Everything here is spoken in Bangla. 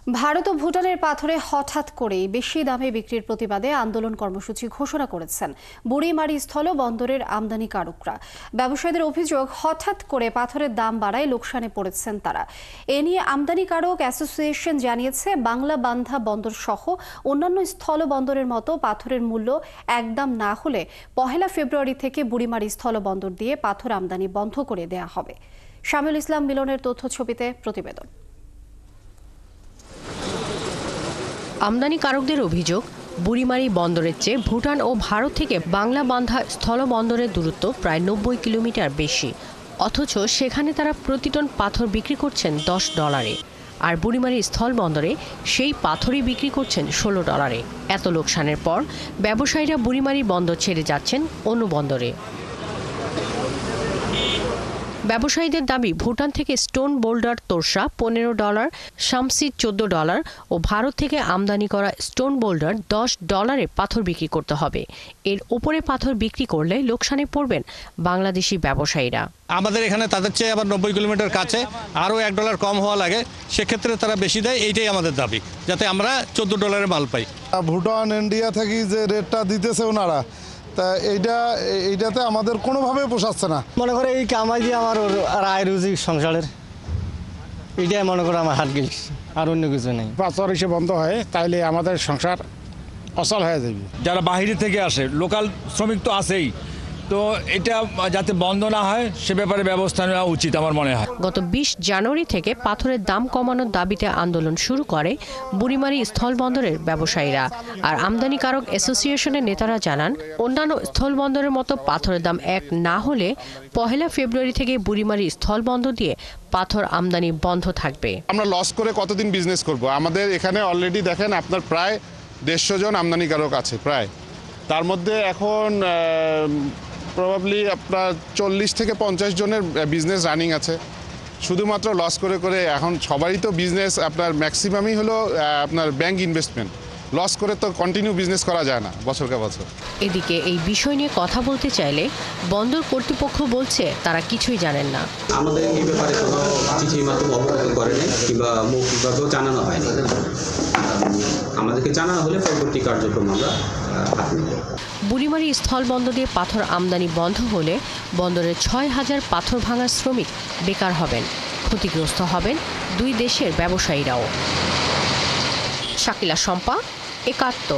ভারত ও ভুটানের পাথরে হঠাৎ করেই বেশি দামে বিক্রির প্রতিবাদে আন্দোলন কর্মসূচি ঘোষণা করেছেন বুড়িমারি স্থল বন্দরের আমদানিকারকরা। ব্যবসায়ীদের অভিযোগ, হঠাৎ করে পাথরের দাম বাড়ায় লোকসানে পড়েছেন তারা। এ নিয়ে আমদানিকারক অ্যাসোসিয়েশন জানিয়েছে, বাংলা বান্ধা বন্দর সহ অন্যান্য স্থল বন্দরের মতো পাথরের মূল্য একদম না হলে 1 ফেব্রুয়ারি থেকে বুড়িমারি স্থল বন্দর দিয়ে পাথর আমদানি বন্ধ করে দেয়া হবে। শামিউল ইসলাম মিলনের তথ্য ছবিতে প্রতিবেদন। আমদানিকারকদের অভিযোগ, বুড়িমারি বন্দরের চেয়ে ভুটান ও ভারত থেকে বাংলা বান্ধা স্থল বন্দরের দূরত্ব প্রায় 90 কিলোমিটার বেশি, অথচ সেখানে তারা প্রতি টন পাথর বিক্রি করছেন $10, আর বুড়িমারি স্থল বন্দরে সেই পাথরই বিক্রি করছেন $16। এত লোকসানের পর ব্যবসায়ীরা বুড়িমারি বন্দর ছেড়ে যাচ্ছেন অন্য বন্দরে। ব্যবসায়ীদের দাবি, ভুটান থেকে স্টোন বোল্ডার তোরসা $15, শামসি $14 ও ভারত থেকে আমদানি করা স্টোন বোল্ডার $10 পাথর বিক্রি করতে হবে। এর উপরে পাথর বিক্রি করলে লোকসানে পড়বেন বাংলাদেশি ব্যবসায়ীরা। আমাদের এখানে তাদের চেয়ে আবার 90 কিলোমিটার কাছে, আরও $1 কম হওয়া লাগে, সেক্ষেত্রে তারা বেশি দেয়। এইটাই আমাদের দাবি, যাতে আমরা $14 মাল পাই। ভুটান ইন্ডিয়া থেকে যে রেটটা দিতেছে ওনারা, তা এইটাতে আমাদের কোনোভাবে পোষাচ্ছে না। মনে করে এই কামাই দিয়ে আমার আয় রুজি সংসারের, এইটাই মনে করে আমার হাত গেছে, আর অন্য কিছু নেই। পাথর এসে বন্ধ হয় তাইলে আমাদের সংসার অচল হয়ে যাবে। যারা বাইরে থেকে আসে, লোকাল শ্রমিক তো আছেই, তো এটা যাতে বন্ধ না হয় সে ব্যাপারে ব্যবস্থা নেওয়া উচিত আমার মনে হয়। গত 20 জানুয়ারি থেকে পাথরের দাম কমানোর দাবিতে আন্দোলন শুরু করে বুড়িমারি স্থল বন্দরের ব্যবসায়ীরা। আর আমদানিকারক অ্যাসোসিয়েশনের নেতারা জানান, অন্যান্য স্থল বন্দরের মতো পাথরের দাম এক না হলে 1 ফেব্রুয়ারি থেকে বুড়িমারি স্থল বন্দর দিয়ে পাথর আমদানি বন্ধ থাকবে। আমরা লস করে কতদিন বিজনেস করব? আমাদের এখানে অলরেডি দেখেন আপনার প্রায় 150 জন আমদানিকারক আছে প্রায়, তার মধ্যে এখন প্রবাবলি আপনার 40 থেকে 50 জনের বিজনেস রানিং আছে। শুধুমাত্র লস করে করে এখন সবারই তো বিজনেস আপনার ম্যাক্সিমামই হলো আপনার ব্যাংক ইনভেস্টমেন্ট। লস করে তো কন্টিনিউ বিজনেস করা যায় না বছরকে বছর। এদিকে এই বিষয় নিয়ে কথা বলতে চাইলে বন্দর কর্তৃপক্ষ বলছে তারা কিছুই জানেন না। আমাদের এই ব্যাপারে কোনো চিঠির মাধ্যমে অবগত করেনি কিংবা মৌখিকভাবেও জানানো হয়নি। আমাদেরকে জানানো হলে পরবর্তী কার্যক্রম আমরা হাত নিব। বুড়িমারি স্থল বন্দর দিয়ে পাথর আমদানি বন্ধ হলে বন্দরের 6000 পাথর ভাঙার শ্রমিক বেকার হবেন, ক্ষতিগ্রস্ত হবেন দুই দেশের ব্যবসায়ীরাও। শাকিলা শম্পা, 71।